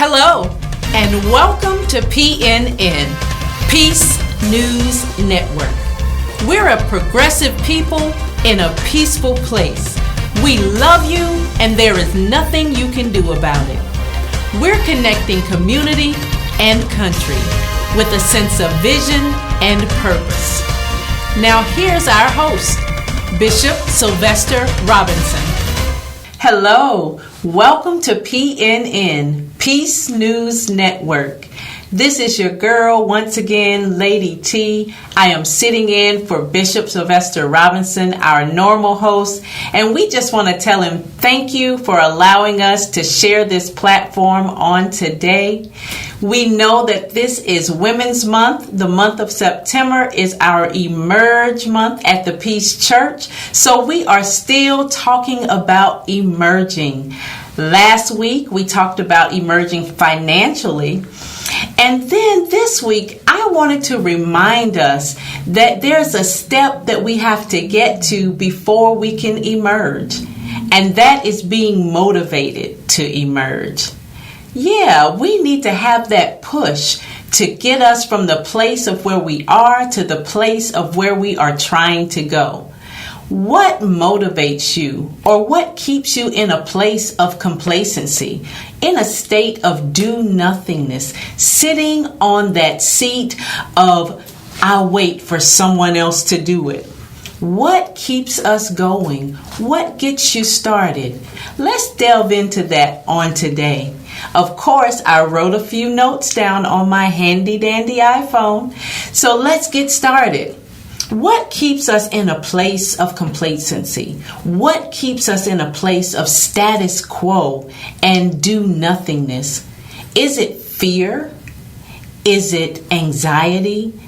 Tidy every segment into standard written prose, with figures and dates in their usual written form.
Hello, and welcome to PNN, Peace News Network. We're a progressive people in a peaceful place. We love you, and there is nothing you can do about it. We're connecting community and country with a sense of vision and purpose. Now here's our host, Bishop Sylvester Robinson. Hello, welcome to PNN, Peace News Network. This is your girl once again, Lady T. I am sitting in for Bishop Sylvester Robinson, our normal host, and we just want to tell him thank you for allowing us to share this platform on today. We know that this is Women's Month. The month of September is our Emerge Month at the Peace Church, so we are still talking about emerging. Last week, we talked about emerging financially. And then this week, I wanted to remind us that there's a step that we have to get to before we can emerge. And that is being motivated to emerge. Yeah, we need to have that push to get us from the place of where we are to the place of where we are trying to go. What motivates you, or what keeps you in a place of complacency, in a state of do-nothingness, sitting on that seat of, I'll wait for someone else to do it? What keeps us going? What gets you started? Let's delve into that on today. Of course, I wrote a few notes down on my handy-dandy iPhone, so let's get started. What keeps us in a place of complacency? What keeps us in a place of status quo and do-nothingness? Is it fear? Is it anxiety?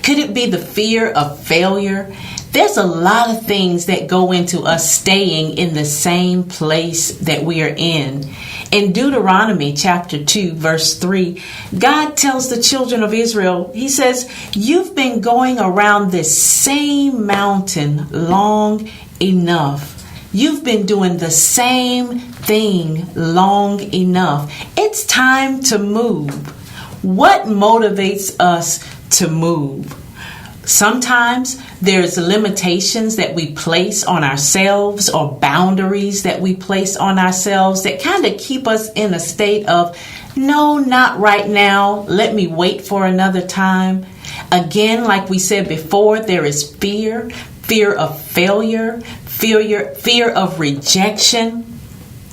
Could it be the fear of failure? There's a lot of things that go into us staying in the same place that we are in. In Deuteronomy chapter 2, verse 3, God tells the children of Israel, he says, you've been going around this same mountain long enough. You've been doing the same thing long enough. It's time to move. What motivates us to move? Sometimes there's limitations that we place on ourselves or boundaries that we place on ourselves that kind of keep us in a state of, no, not right now. Let me wait for another time. Again, like we said before, there is fear of failure, fear of rejection.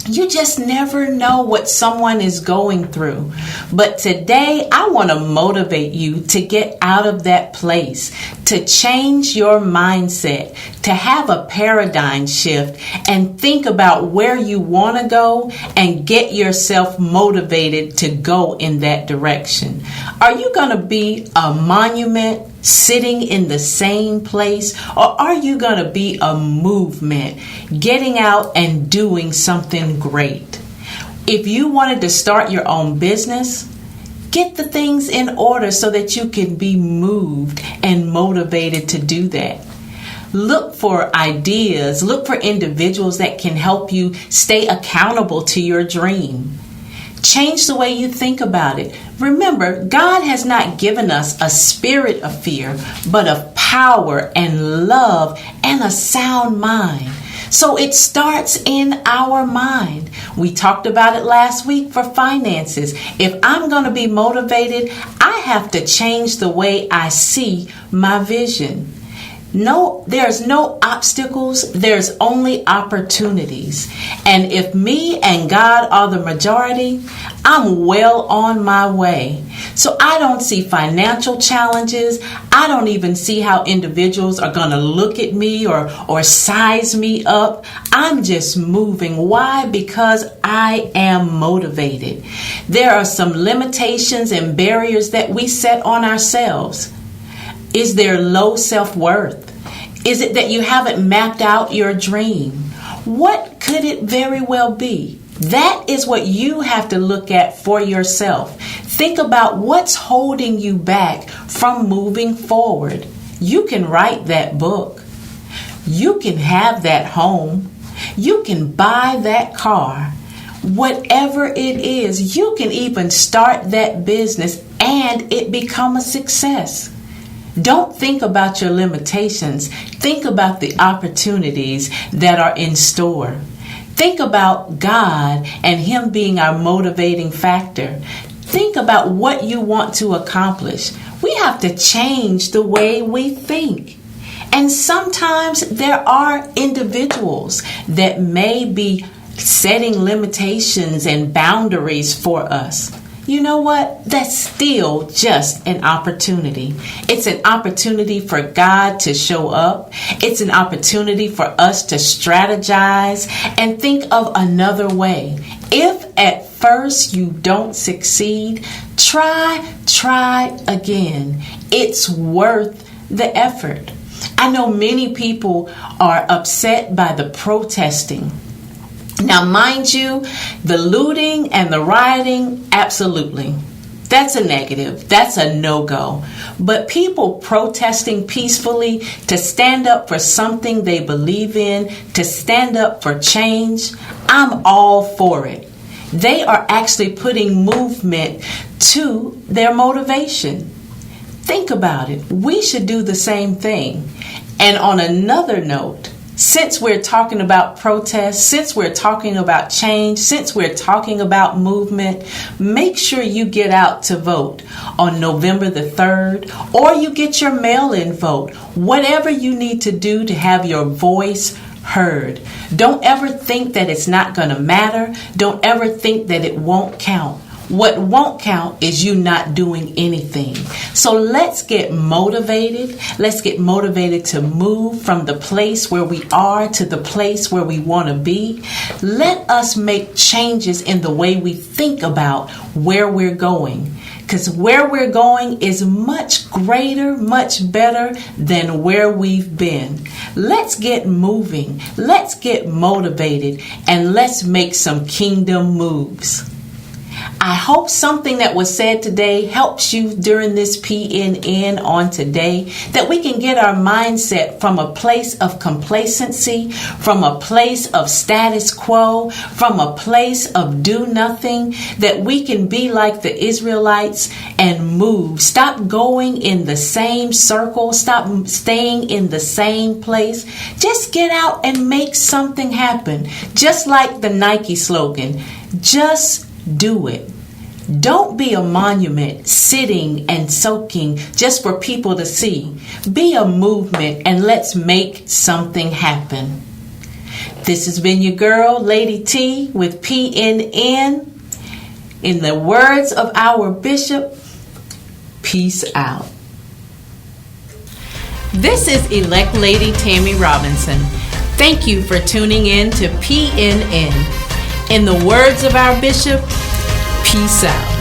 You just never know what someone is going through. But today, I want to motivate you to get out of that place, to change your mindset, to have a paradigm shift and think about where you want to go and get yourself motivated to go in that direction. Are you going to be a monument sitting in the same place, or are you going to be a movement, getting out and doing something great? If you wanted to start your own business, get the things in order so that you can be moved and motivated to do that. Look for ideas, look for individuals that can help you stay accountable to your dream. Change the way you think about it. Remember, God has not given us a spirit of fear, but of power and love and a sound mind. So it starts in our mind. We talked about it last week for finances. If I'm going to be motivated, I have to change the way I see my vision. No, there's no obstacles. There's only opportunities. And if me and God are the majority, I'm well on my way. So I don't see financial challenges. I don't even see how individuals are going to look at me or size me up. I'm just moving. Why? Because I am motivated. There are some limitations and barriers that we set on ourselves. Is there low self-worth? Is it that you haven't mapped out your dream? What could it very well be? That is what you have to look at for yourself. Think about what's holding you back from moving forward. You can write that book. You can have that home. You can buy that car. Whatever it is, you can even start that business and it become a success. Don't think about your limitations. Think about the opportunities that are in store. Think about God and Him being our motivating factor. Think about what you want to accomplish. We have to change the way we think. And sometimes there are individuals that may be setting limitations and boundaries for us. You know what? That's still just an opportunity. It's an opportunity for God to show up. It's an opportunity for us to strategize and think of another way. If at first you don't succeed, try again. It's worth the effort. I know many people are upset by the protesting. Now, mind you, the looting and the rioting, absolutely. That's a negative. That's a no-go. But people protesting peacefully to stand up for something they believe in, to stand up for change, I'm all for it. They are actually putting movement to their motivation. Think about it. We should do the same thing. And on another note, since we're talking about protest, since we're talking about change, since we're talking about movement, make sure you get out to vote on November the 3rd, or you get your mail-in vote. Whatever you need to do to have your voice heard. Don't ever think that it's not going to matter. Don't ever think that it won't count. What won't count is you not doing anything. So let's get motivated. Let's get motivated to move from the place where we are to the place where we want to be. Let us make changes in the way we think about where we're going. Because where we're going is much greater, much better than where we've been. Let's get moving. Let's get motivated. And let's make some kingdom moves. I hope something that was said today helps you during this PNN on today, that we can get our mindset from a place of complacency, from a place of status quo, from a place of do nothing, that we can be like the Israelites and move. Stop going in the same circle. Stop staying in the same place. Just get out and make something happen. Just like the Nike slogan, just do it. Don't be a monument sitting and soaking just for people to see. Be a movement and let's make something happen. This has been your girl, Lady T, with PNN. In the words of our bishop, peace out. This is Elect Lady Tammy Robinson. Thank you for tuning in to PNN. In the words of our bishop, peace out.